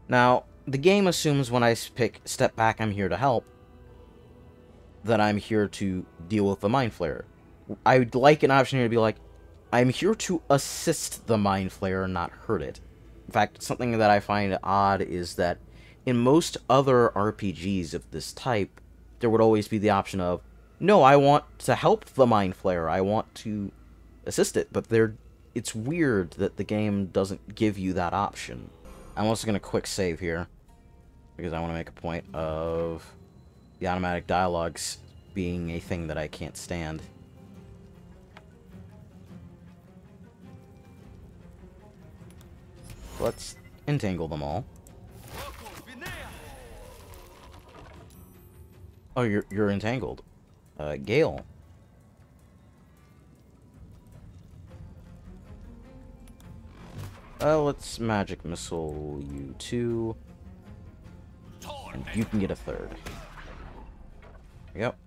Now, the game assumes when I step back, I'm here to help, that I'm here to deal with the Mind Flayer. I would like an option here to be like, I'm here to assist the Mind Flayer, not hurt it. In fact, something that I find odd is that in most other RPGs of this type, there would always be the option of, no, I want to help the Mind Flayer, I want to assist it, but it's weird that the game doesn't give you that option. I'm also going to quick save here, because I want to make a point of the automatic dialogues being a thing that I can't stand. Let's entangle them all. Oh, you're entangled. Gale. Let's magic missile you two. And you can get a third. Yep.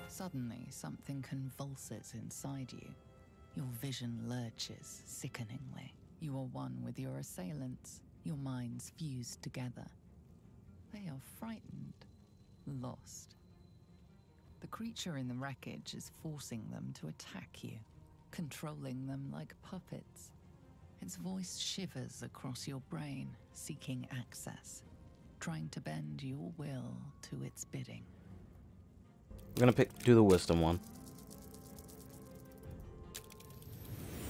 Suddenly, something convulses inside you. Your vision lurches sickeningly. You are one with your assailants, your minds fused together. They are frightened, lost. The creature in the wreckage is forcing them to attack you, controlling them like puppets. Its voice shivers across your brain, seeking access, trying to bend your will to its bidding. I'm gonna do the wisdom one.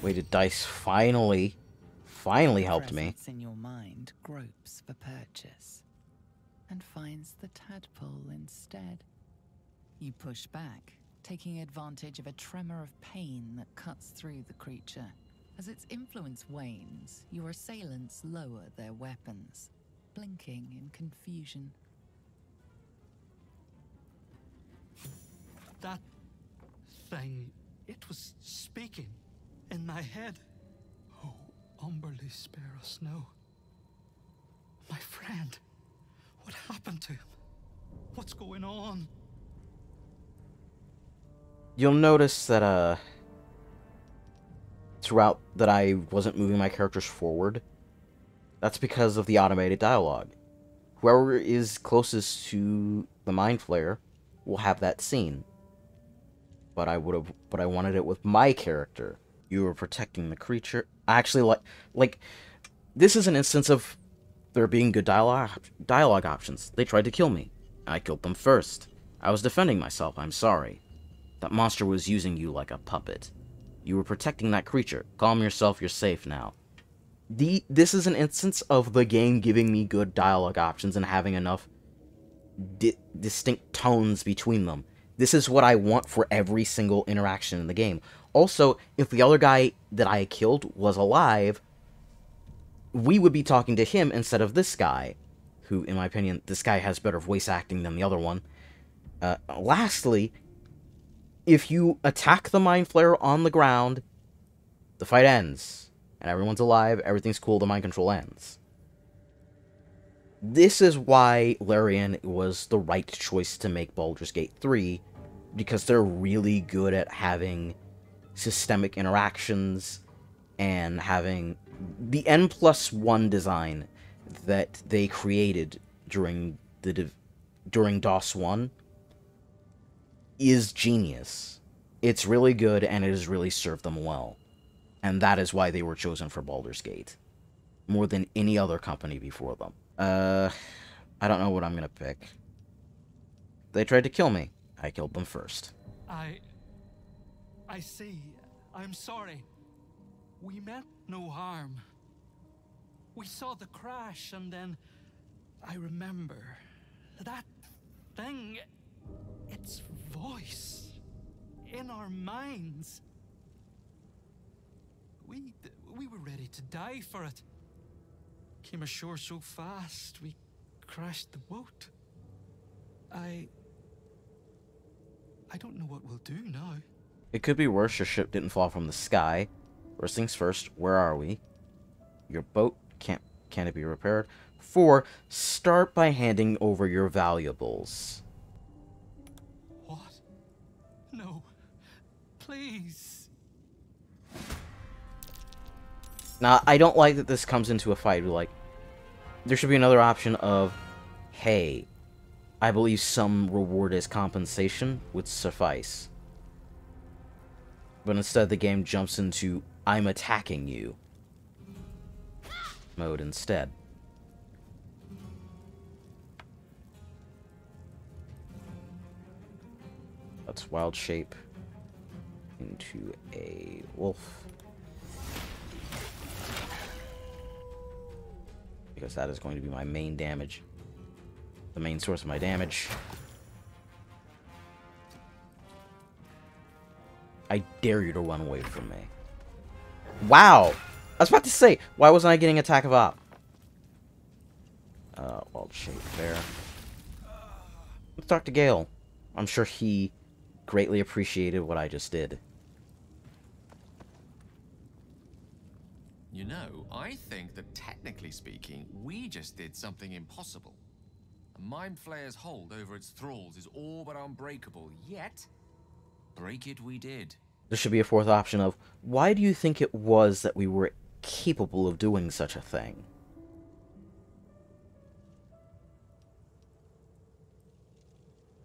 Weighted dice finally helped me. Presence in your mind gropes for purchase and finds the tadpole instead. You push back, taking advantage of a tremor of pain that cuts through the creature. As its influence wanes, your assailants lower their weapons, blinking in confusion. That thing, it was speaking in my head. Oh, Umberly, spare us now. My friend, what happened to him? What's going on? You'll notice that, throughout that I wasn't moving my characters forward. That's because of the automated dialogue. Whoever is closest to the Mind Flayer will have that scene. But I wanted it with my character. You were protecting the creature. I actually like this is an instance of there being good dialogue options. They tried to kill me. I killed them first. I was defending myself. I'm sorry. That monster was using you like a puppet. You were protecting that creature. Calm yourself. You're safe now. This is an instance of the game giving me good dialogue options and having enough distinct tones between them. This is what I want for every single interaction in the game. Also, if the other guy that I killed was alive, we would be talking to him instead of this guy, who, in my opinion, this guy has better voice acting than the other one. Lastly, if you attack the Mind Flayer on the ground, the fight ends, and everyone's alive, everything's cool, the mind control ends. This is why Larian was the right choice to make Baldur's Gate 3, because they're really good at having systemic interactions and having the N+1 design that they created during DOS 1 is genius. It's really good, and it has really served them well. And that is why they were chosen for Baldur's Gate, more than any other company before them. I don't know what I'm gonna pick. They tried to kill me. I killed them first. I see. I'm sorry. We meant no harm. We saw the crash, and then I remember that thing, its voice in our minds. We were ready to die for it. Came ashore so fast, we crashed the boat. I don't know what we'll do now. It could be worse. Your ship didn't fall from the sky. First things first, where are we? Your boat Can it be repaired? 4. Start by handing over your valuables. What? No. Please. Now, I don't like that this comes into a fight. Like, there should be another option of, hey, I believe some reward as compensation would suffice. But instead, the game jumps into, I'm attacking you mode instead. Let's wild shape into a wolf. Because that is going to be my main damage. The main source of my damage. I dare you to run away from me. Wow! I was about to say, why wasn't I getting attack of op? Wild shape there. Let's talk to Gale. I'm sure he greatly appreciated what I just did. You know, I think that technically speaking, we just did something impossible. A Mind Flayer's hold over its thralls is all but unbreakable, yet break it we did. There should be a 4th option of, why do you think it was that we were capable of doing such a thing?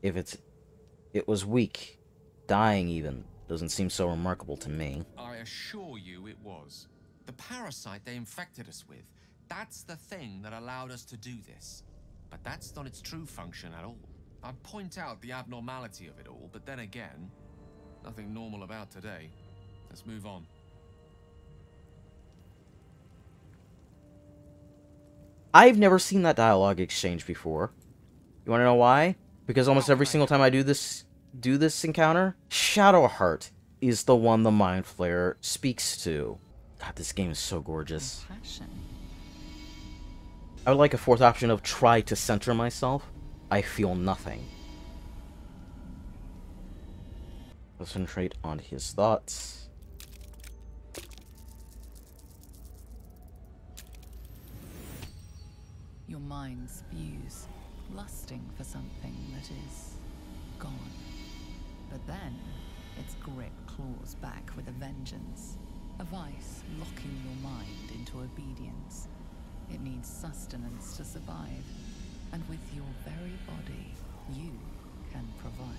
If it was weak, dying even, doesn't seem so remarkable to me. I assure you it was. The parasite they infected us with, that's the thing that allowed us to do this. But that's not its true function at all. I'd point out the abnormality of it all, but then again, nothing normal about today. Let's move on. I've never seen that dialogue exchange before. You want to know why? Because almost every single time I do this encounter, Shadowheart is the one the Mind Flayer speaks to. God, this game is so gorgeous. Passion. I would like a 4th option of try to center myself. I feel nothing. Concentrate on his thoughts. Your mind spews, lusting for something that is gone. But then, its grip claws back with a vengeance. A vice locking your mind into obedience. It needs sustenance to survive, and with your very body, you can provide.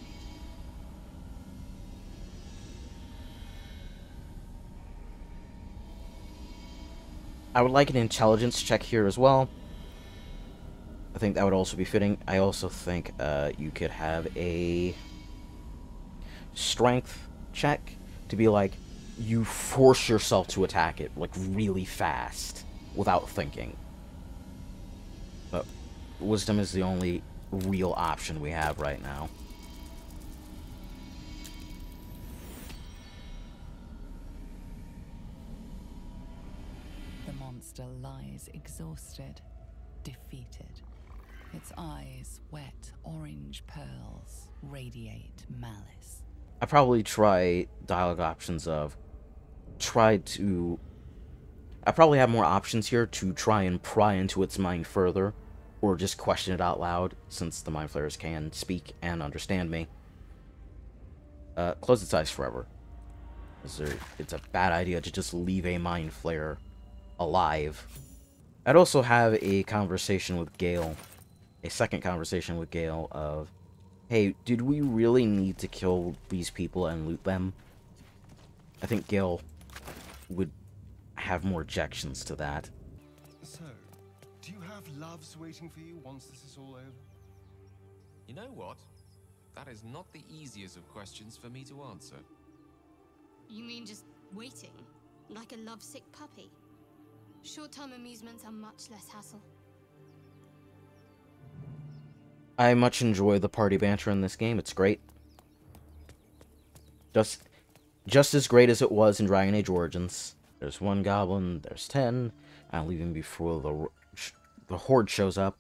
I would like an intelligence check here as well. I think that would also be fitting. I also think you could have a strength check to be like, you force yourself to attack it, like, really fast, without thinking. But wisdom is the only real option we have right now. The monster lies exhausted, defeated. Its eyes, wet orange pearls, radiate malice. I probably try dialogue options of I probably have more options here to try and pry into its mind further, or just question it out loud, since the Mind Flayers can speak and understand me. Close its eyes forever. It's a bad idea to just leave a Mind Flayer alive. I'd also have a conversation with Gale, a second conversation with Gale of, hey, did we really need to kill these people and loot them? I think Gale would have more objections to that. So, do you have loves waiting for you once this is all over? You know what? That is not the easiest of questions for me to answer. You mean just waiting? Like a lovesick puppy? Short-term amusements are much less hassle. I much enjoy the party banter in this game. It's great. Just as great as it was in Dragon Age Origins. There's one goblin, there's 10. I'll leave him before the horde shows up.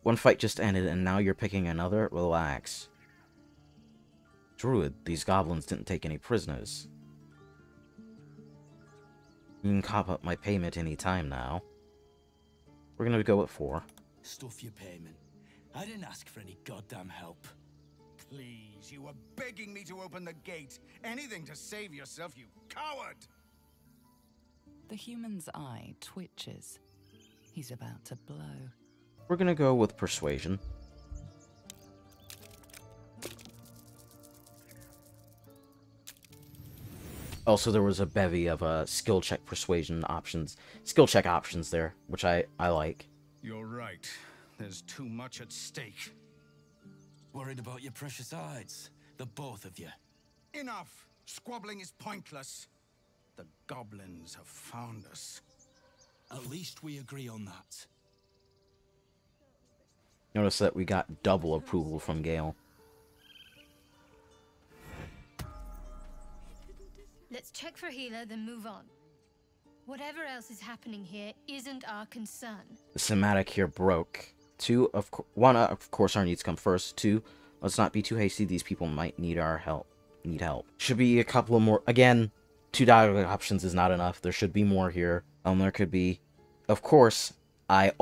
One fight just ended, and now you're picking another? Relax. Druid, these goblins didn't take any prisoners. You can cop up my payment any time now. We're gonna go with 4. Stuff your payment. I didn't ask for any goddamn help. Please, you were begging me to open the gate. Anything to save yourself, you coward! The human's eye twitches. He's about to blow. We're gonna go with Persuasion. Also, there was a bevy of skill check persuasion options, skill check options there, which I like. You're right. There's too much at stake. Worried about your precious hides, the both of you. Enough! Squabbling is pointless. The goblins have found us. At least we agree on that. Notice that we got double approval from Gale. Let's check for healer, then move on. Whatever else is happening here isn't our concern. The somatic here broke. 1, of course, our needs come first. 2, let's not be too hasty. These people might need our help. Should be a couple of more. Again, 2 dialogue options is not enough. There should be more here. There could be, of course, there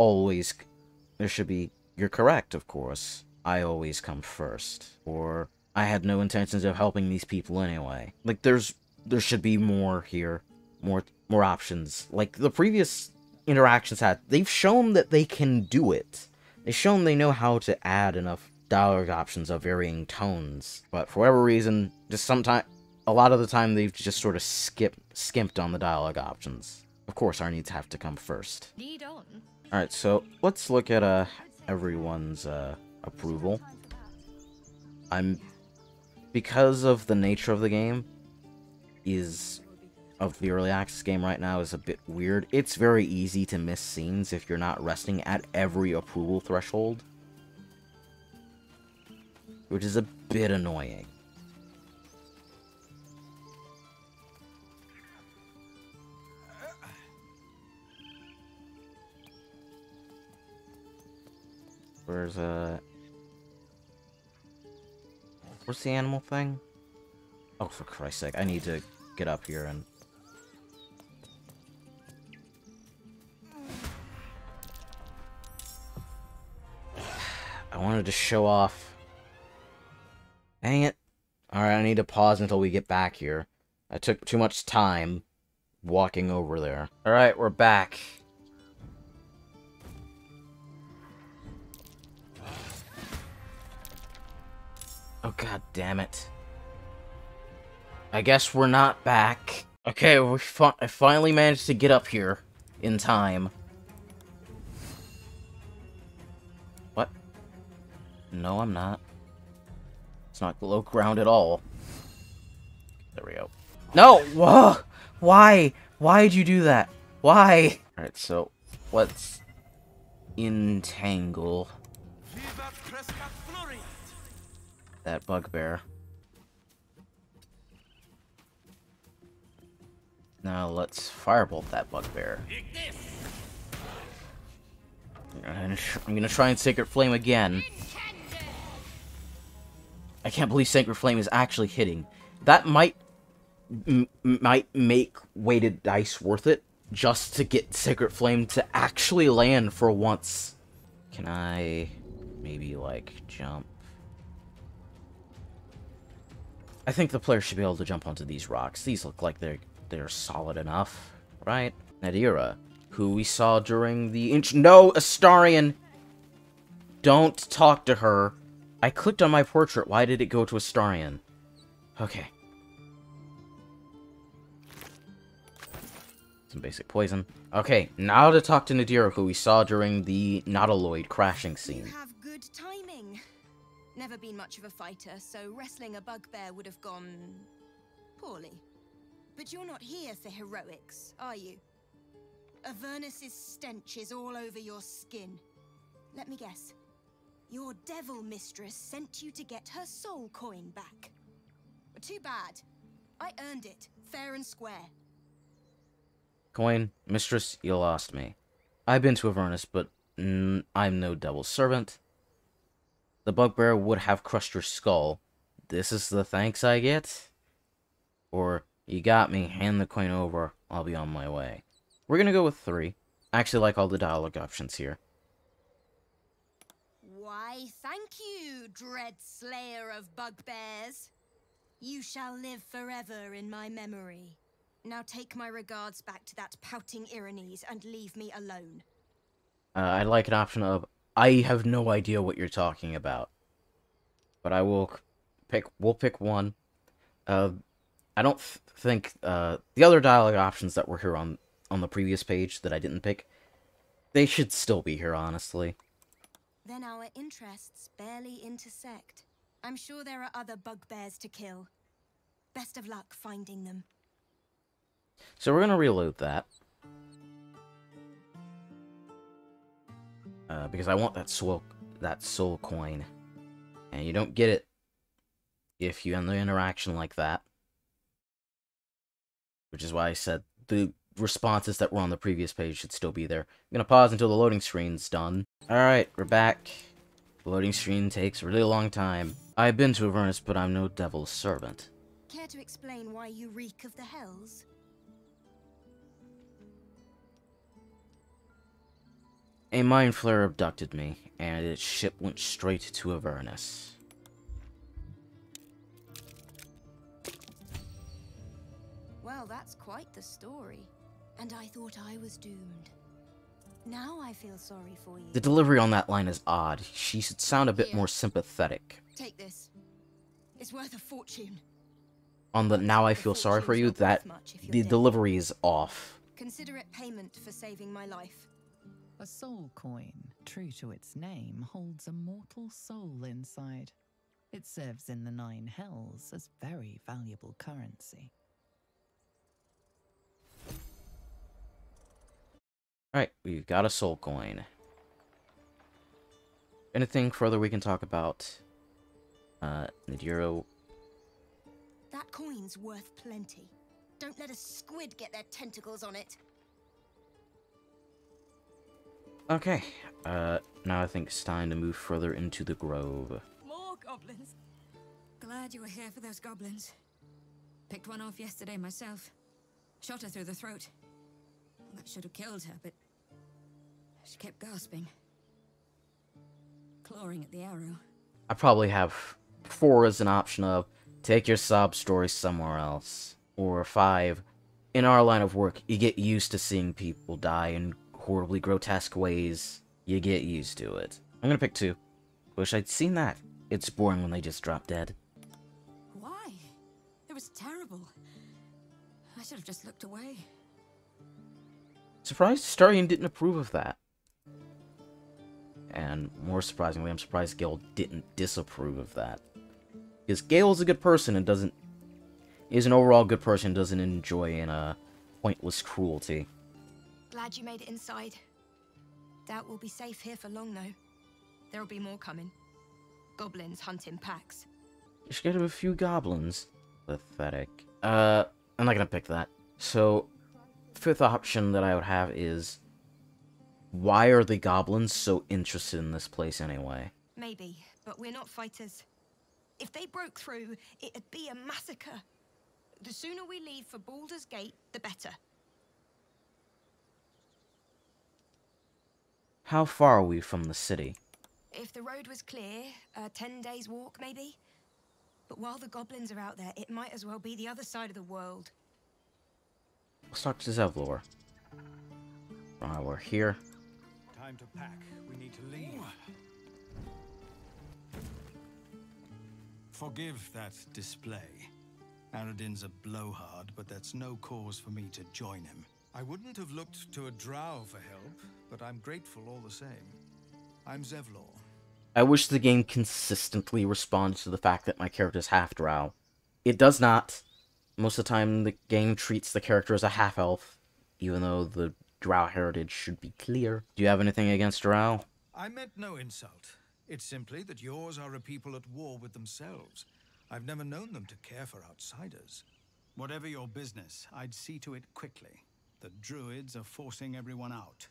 should be, you're correct, of course. I always come first. Or, I had no intentions of helping these people anyway. Like, there should be more here. More options. Like the previous interactions had. They've shown that they can do it. They've shown they know how to add enough dialogue options of varying tones. But for whatever reason, a lot of the time they've just sort of skimped on the dialogue options. Of course, our needs have to come first. Lead on. Alright, so let's look at everyone's approval. Because of the nature of the game, of the early access game right now is a bit weird. It's very easy to miss scenes if you're not resting at every approval threshold, which is a bit annoying. Where's the animal thing? Oh, for Christ's sake, I need to get up here and... I wanted to show off. Dang it. Alright, I need to pause until we get back here. I took too much time walking over there. Alright, we're back. Oh, god damn it. I guess we're not back. Okay, I finally managed to get up here in time. What? No, I'm not. It's not below ground at all. There we go. No! Whoa! Why? Why'd you do that? Why? Alright, so let's entangle that bugbear. Now let's firebolt that bugbear. I'm gonna try and Sacred Flame again. I can't believe Sacred Flame is actually hitting. That might make weighted dice worth it, just to get Sacred Flame to actually land for once. Can I maybe, like, jump? I think the player should be able to jump onto these rocks. These look like they're solid enough, right? Nadira, who we saw during the No, Astarion! Don't talk to her. I clicked on my portrait. Why did it go to Astarion? Okay. Some basic poison. Okay, now to talk to Nadira, who we saw during the Nautiloid crashing scene. You have good timing. Never been much of a fighter, so wrestling a bugbear would have gone poorly. But you're not here for heroics, are you? Avernus's stench is all over your skin. Let me guess. Your devil mistress sent you to get her soul coin back. Too bad. I earned it, fair and square. Coin, mistress, you lost me. I've been to Avernus, but I'm no devil's servant. The bugbear would have crushed your skull. This is the thanks I get? Or, you got me, hand the coin over, I'll be on my way. We're gonna go with 3. I actually like all the dialogue options here. Why, thank you, dread slayer of bugbears. You shall live forever in my memory. Now take my regards back to that pouting Irenes and leave me alone. I like an option of, I have no idea what you're talking about. But I will we'll pick one. I don't think, the other dialogue options that were here on the previous page that I didn't pick, they should still be here, honestly. Then our interests barely intersect. I'm sure there are other bugbears to kill. Best of luck finding them. So we're gonna reload that. Because I want that soul coin. And you don't get it if you end the interaction like that. Which is why I said the responses that were on the previous page should still be there. I'm gonna pause until the loading screen's done. Alright, we're back. The loading screen takes a really long time. I've been to Avernus, but I'm no devil's servant. Care to explain why you reek of the hells? A Mind Flayer abducted me, and its ship went straight to Avernus. Well, that's quite the story. And I thought I was doomed. Now I feel sorry for you. The delivery on that line is odd. She should sound a bit more sympathetic. Take this. It's worth a fortune. On the now I feel sorry for you, that the delivery is off. Consider it payment for saving my life. A soul coin, true to its name, holds a mortal soul inside. It serves in the 9 hells as very valuable currency. Alright, we've got a soul coin. Anything further we can talk about? Nadira. That coin's worth plenty. Don't let a squid get their tentacles on it. Okay, now I think it's time to move further into the grove. More goblins. Glad you were here for those goblins. Picked one off yesterday myself. Shot her through the throat. That should have killed her, but she kept gasping. Clawing at the arrow. I probably have 4 as an option of take your sob story somewhere else. Or 5, in our line of work, you get used to seeing people die in horribly grotesque ways. You get used to it. I'm gonna pick 2. Wish I'd seen that. It's boring when they just drop dead. Why? It was terrible. I should have just looked away. Surprised Starion didn't approve of that. And more surprisingly, I'm surprised Gale didn't disapprove of that. Because Gale's a good person and is an overall good person, doesn't enjoy in pointless cruelty. Glad you made it inside. Doubt we'll be safe here for long, though. There'll be more coming. Goblins hunt in packs. You're scared of a few goblins. Pathetic. I'm not gonna pick that. So, 5th option that I would have is, why are the goblins so interested in this place anyway? Maybe, but we're not fighters. If they broke through, it'd be a massacre. The sooner we leave for Baldur's Gate, the better. How far are we from the city? If the road was clear, 10 days walk maybe. But while the goblins are out there, it might as well be the other side of the world. Let's talk to Zevlor. We're here. Time to pack. We need to leave. Forgive that display. Aradin's a blowhard, but that's no cause for me to join him. I wouldn't have looked to a drow for help, but I'm grateful all the same. I'm Zevlor. I wish the game consistently responded to the fact that my character is half drow. It does not. Most of the time, the game treats the character as a half-elf, even though the drow heritage should be clear. Do you have anything against drow? I meant no insult. It's simply that yours are a people at war with themselves. I've never known them to care for outsiders. Whatever your business, I'd see to it quickly. The Druids are forcing everyone out.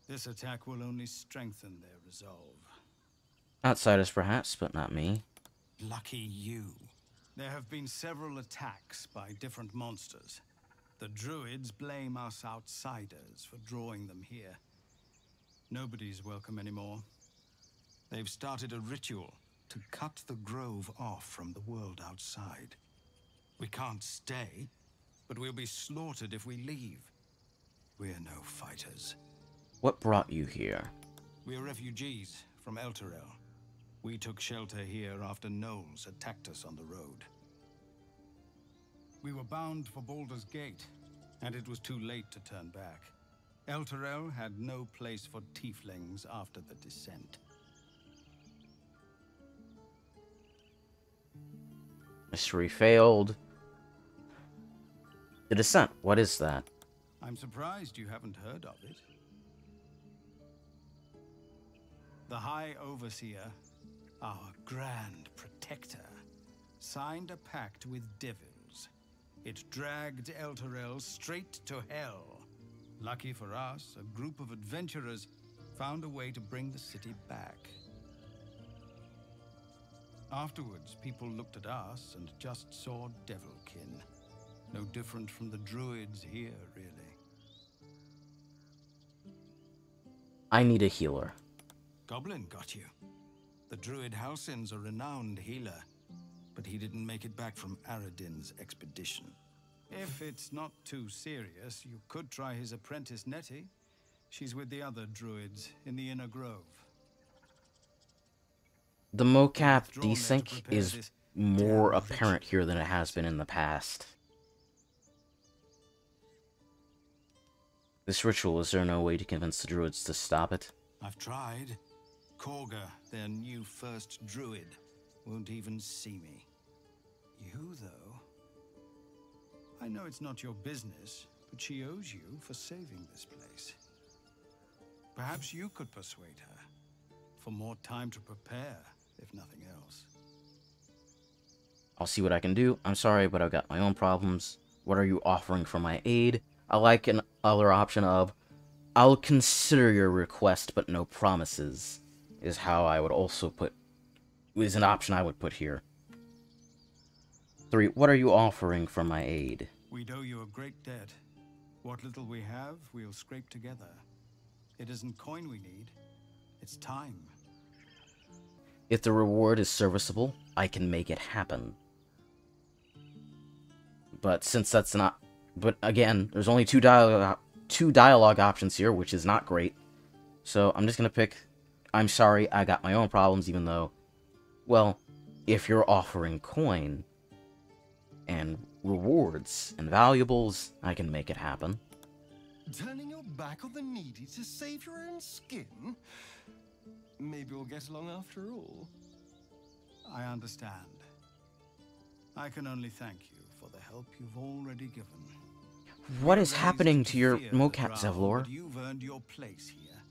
This attack will only strengthen their resolve. Outsiders, perhaps, but not me. Lucky you. There have been several attacks by different monsters. The Druids blame us outsiders for drawing them here. Nobody's welcome anymore. They've started a ritual to cut the grove off from the world outside. We can't stay, but we'll be slaughtered if we leave. We're no fighters. What brought you here? We're refugees from Elturel. We took shelter here after gnolls attacked us on the road. We were bound for Baldur's Gate, and it was too late to turn back. Elturel had no place for tieflings after the descent. Mystery failed. The Descent, what is that? I'm surprised you haven't heard of it. The High Overseer, our Grand Protector, signed a pact with devils. It dragged Elturel straight to hell. Lucky for us, a group of adventurers found a way to bring the city back. Afterwards, people looked at us and just saw devilkin. No different from the Druids here, really. I need a healer. Goblin got you. The Druid Halsin's a renowned healer, but he didn't make it back from Aradin's expedition. If it's not too serious, you could try his apprentice Nettie. She's with the other Druids in the Inner Grove. The mocap desync is more apparent here than it has been in the past. This ritual, is there no way to convince the Druids to stop it? I've tried. Korga, their new first Druid, won't even see me. You, though? I know it's not your business, but she owes you for saving this place. Perhaps you could persuade her, for more time to prepare, if nothing else. I'll see what I can do. I'm sorry, but I've got my own problems. What are you offering for my aid? I like an other option of, I'll consider your request, but no promises, is how I would also put, is an option I would put here. 3, what are you offering for my aid? We owe you a great debt. What little we have, we'll scrape together. It isn't coin we need, it's time. If the reward is serviceable, I can make it happen. But since that's not... But again, there's only two dialogue options here, which is not great. So I'm just gonna pick, I'm sorry, I got my own problems, even though, well, if you're offering coin and rewards and valuables, I can make it happen. Turning your back on the needy to save your own skin? Maybe we'll get along after all. I understand. I can only thank you for the help you've already given. What is happening to your mocap, Zevlor? You've earned your place here.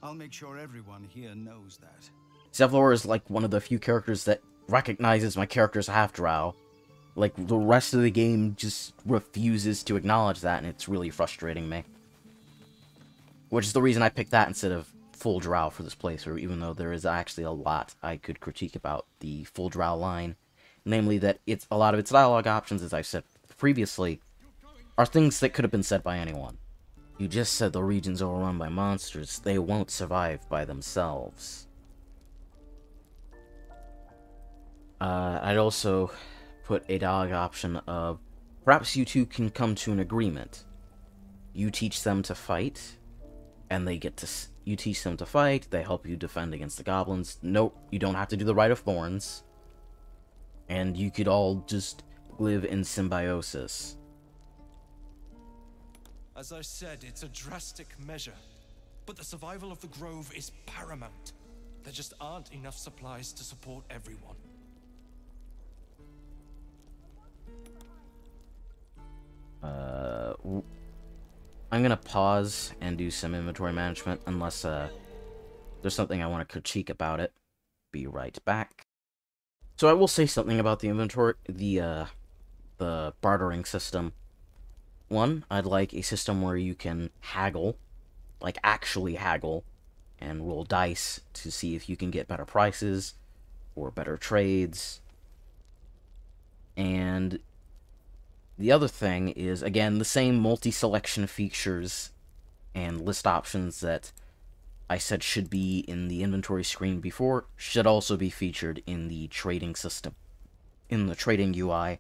I'll make sure everyone here knows that. Zevlor is like one of the few characters that recognizes my character's half-drow. Like, the rest of the game just refuses to acknowledge that, and it's really frustrating me. Which is the reason I picked that instead of full drow for this playthrough, even though there is actually a lot I could critique about the full drow line. Namely that it's a lot of its dialogue options, as I've said previously, are things that could have been said by anyone. You just said the region's overrun by monsters. They won't survive by themselves. I'd also put a dialogue option of, perhaps you two can come to an agreement. You teach them to fight, and they get to... You teach them to fight, they help you defend against the goblins. Nope, you don't have to do the Rite of Thorns. And you could all just live in symbiosis. As I said, it's a drastic measure, but the survival of the Grove is paramount. There just aren't enough supplies to support everyone. I'm gonna pause and do some inventory management, unless there's something I want to critique about it. Be right back. So I will say something about the inventory, the bartering system. One, I'd like a system where you can haggle, like actually haggle, and roll dice to see if you can get better prices or better trades. And The other thing is, again, the same multi-selection features and list options that I said should be in the inventory screen before, should also be featured in the trading system. In the trading UI,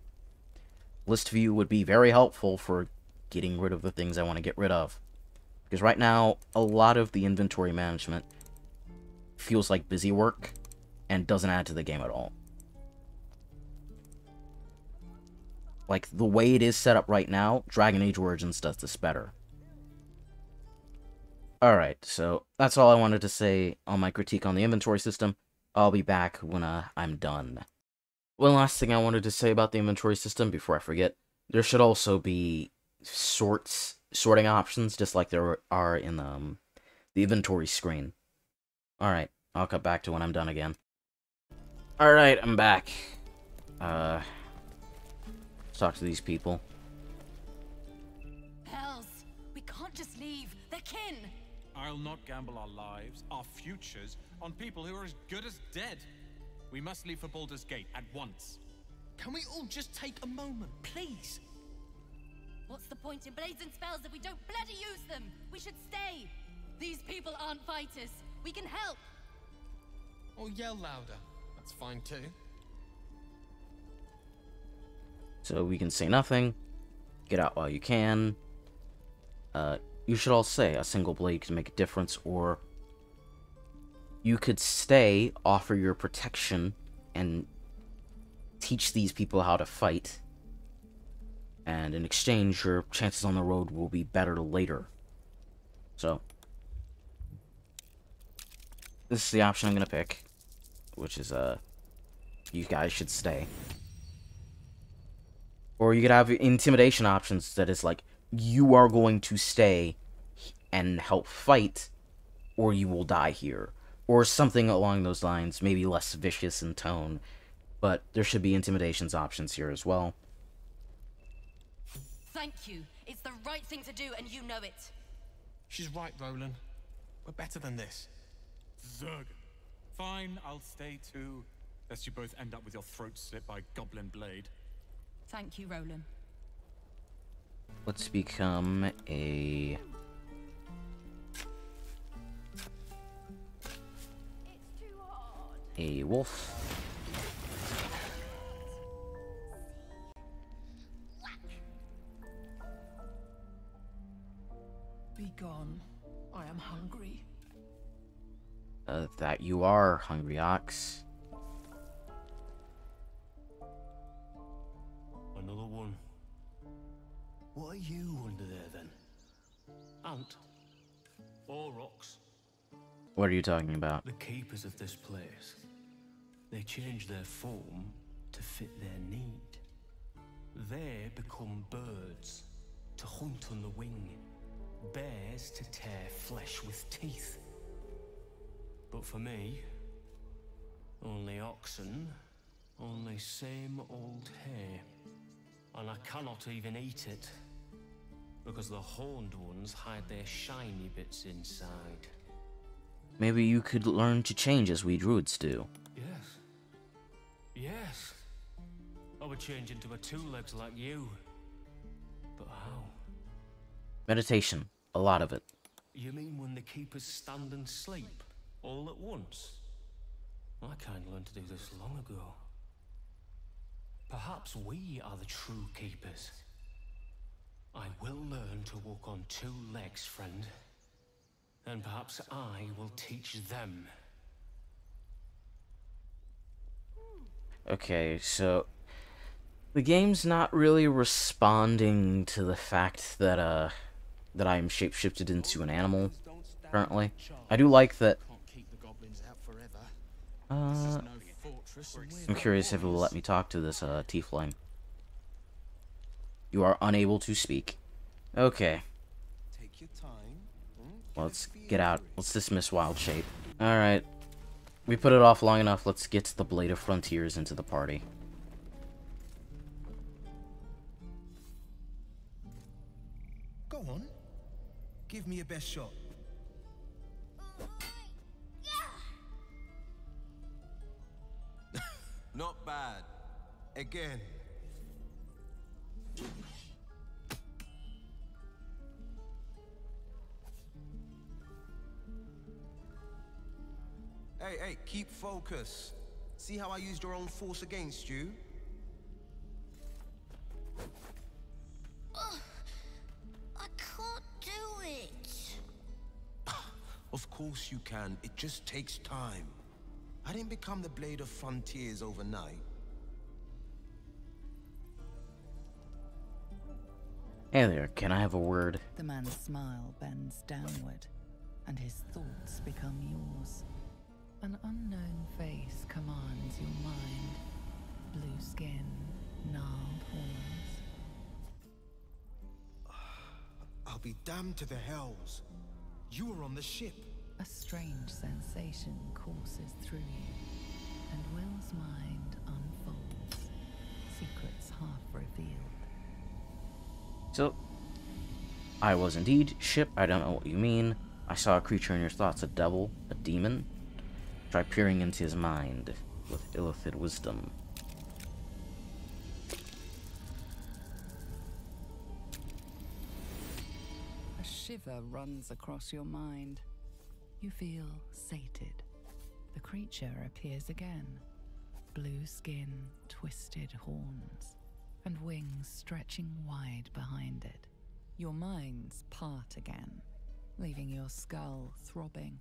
list view would be very helpful for getting rid of the things I want to get rid of. Because right now, a lot of the inventory management feels like busy work and doesn't add to the game at all. Like, the way it is set up right now, Dragon Age Origins does this better. Alright, so that's all I wanted to say on my critique on the inventory system. I'll be back when I'm done. One last thing I wanted to say about the inventory system before I forget. There should also be sorting options, just like there are in the inventory screen. Alright, I'll cut back to when I'm done again. Alright, I'm back. Let's talk to these people. Hells, we can't just leave. They're kin. I'll not gamble our lives, our futures, on people who are as good as dead. We must leave for Baldur's Gate at once. Can we all just take a moment, please? What's the point in blazing spells if we don't bloody use them? We should stay. These people aren't fighters. We can help. Or yell louder. That's fine too. So we can say nothing. Get out while you can. You should all say a single blade can make a difference, or you could stay, offer your protection, and teach these people how to fight. And in exchange, your chances on the road will be better later. So, this is the option I'm gonna pick, which is, you guys should stay. Or you could have intimidation options that is like, you are going to stay and help fight, or you will die here. Or something along those lines, maybe less vicious in tone, but there should be intimidations options here as well. Thank you. It's the right thing to do, and you know it. She's right, Rolan. We're better than this. Zerg. Fine, I'll stay too. Lest you both end up with your throats slit by goblin blade. Thank you, Rolan. Let's become a... wolf. Be gone. I am hungry. That you are, Hungry Ox. Another one. What are you under there, then? Ant? Or rocks? What are you talking about? The keepers of this place. They change their form to fit their need. They become birds, to hunt on the wing. Bears to tear flesh with teeth. But for me, only oxen, only same old hay. And I cannot even eat it, because the horned ones hide their shiny bits inside. Maybe you could learn to change as we druids do. Yes. Yes. I would change into a two-legs like you. But how? Meditation. A lot of it. You mean when the keepers stand and sleep, all at once? I kinda learned to do this long ago. Perhaps we are the true keepers. I will learn to walk on two legs, friend. And perhaps I will teach them. Okay, so... the game's not really responding to the fact that, that I'm shapeshifted into an animal, currently. I do like that... I'm curious if it will let me talk to this, tiefling. You are unable to speak. Okay. Let's get out. Let's dismiss wild shape. Alright. We put it off long enough. Let's get the Blade of Frontiers into the party. Go on. Give me your best shot. Not bad. Again. Hey, keep focus. See how I used your own force against you? I can't do it. Of course you can. It just takes time. I didn't become the Blade of Frontiers overnight. Hey there, can I have a word? The man's smile bends downward, and his thoughts become yours. An unknown face commands your mind. Blue skin, gnarled horns. I'll be damned to the hells. You were on the ship. A strange sensation courses through you, and Wyll's mind unfolds, secrets half revealed. So, I was indeed ship. I don't know what you mean. I saw a creature in your thoughts, a devil, a demon. Try peering into his mind with illicit wisdom. A shiver runs across your mind. You feel sated. The creature appears again. Blue skin, twisted horns, and wings stretching wide behind it. Your minds part again, leaving your skull throbbing.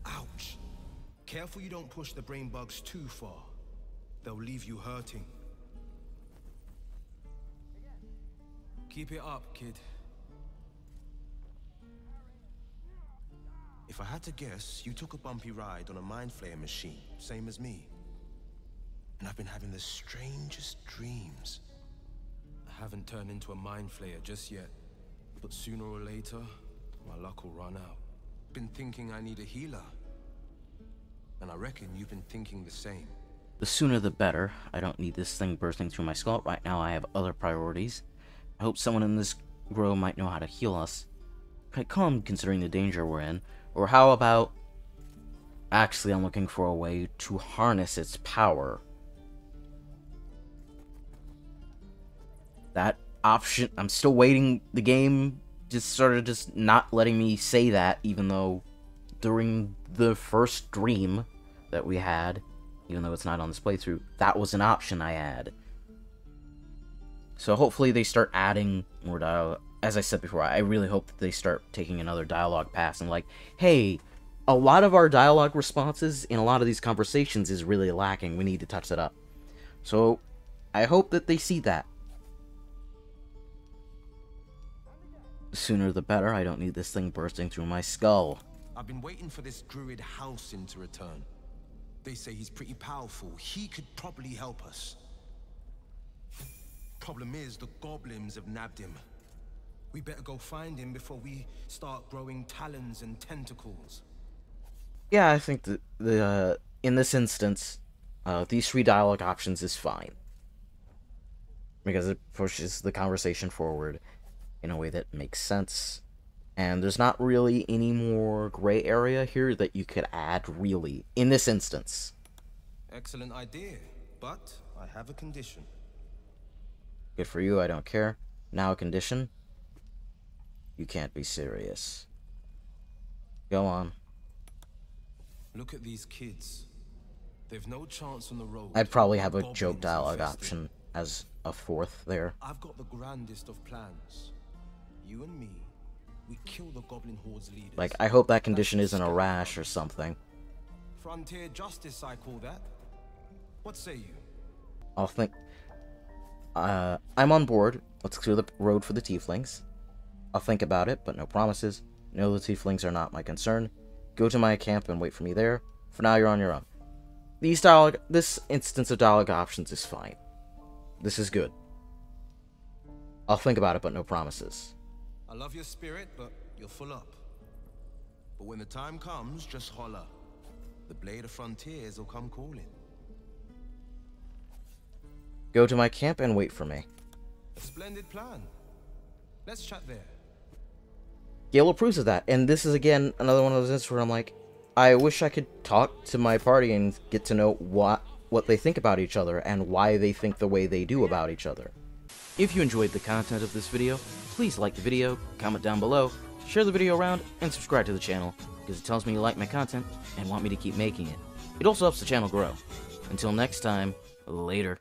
Ouch! Careful you don't push the brain bugs too far. They'll leave you hurting. Keep it up, kid. If I had to guess, you took a bumpy ride on a Mind Flayer machine, same as me. And I've been having the strangest dreams. I haven't turned into a Mind Flayer just yet, but sooner or later, my luck will run out. Been thinking I need a healer. And I reckon you've been thinking the same. The sooner the better. I don't need this thing bursting through my skull. Right now I have other priorities. I hope someone in this grove might know how to heal us. Quite calm considering the danger we're in. Or how about... Actually, I'm looking for a way to harness its power. That option... I'm still waiting. The game just started just not letting me say that, even though during the first dream that we had, even though it's not on this playthrough, that was an option I had. So hopefully they start adding more dialogue. As I said before, I really hope that they start taking another dialogue pass and like, hey, a lot of our dialogue responses in a lot of these conversations is really lacking. We need to touch that up. So I hope that they see that. The sooner the better. I don't need this thing bursting through my skull. I've been waiting for this Druid Halcyon to return. They say he's pretty powerful. He could probably help us. Problem is, the goblins have nabbed him. We better go find him before we start growing talons and tentacles. Yeah, I think that in this instance, these 3 dialogue options is fine. Because it pushes the conversation forward in a way that makes sense. And there's not really any more gray area here that you could add, really, in this instance. Excellent idea, but I have a condition. Good for you, I don't care. Now a condition? You can't be serious. Go on. Look at these kids. They've no chance on the road. I'd probably have a joke dialogue option as a 4th there. I've got the grandest of plans. You and me, we kill the goblin horde's leaders. Like, I hope that condition isn't a rash or something. Frontier justice, I call that. What say you? I'll think... I'm on board. Let's clear the road for the tieflings. I'll think about it, but no promises. No, the tieflings are not my concern. Go to my camp and wait for me there. For now, you're on your own. This instance of dialogue options is fine. This is good. I'll think about it, but no promises. I love your spirit, but you're full up. But when the time comes, just holler. The Blade of Frontiers will come calling. Go to my camp and wait for me. A splendid plan. Let's chat there. Gale approves of that, and this is again another one of those instances where I'm like, I wish I could talk to my party and get to know what they think about each other and why they think the way they do about each other. If you enjoyed the content of this video, please like the video, comment down below, share the video around, and subscribe to the channel, because it tells me you like my content and want me to keep making it. It also helps the channel grow. Until next time, later.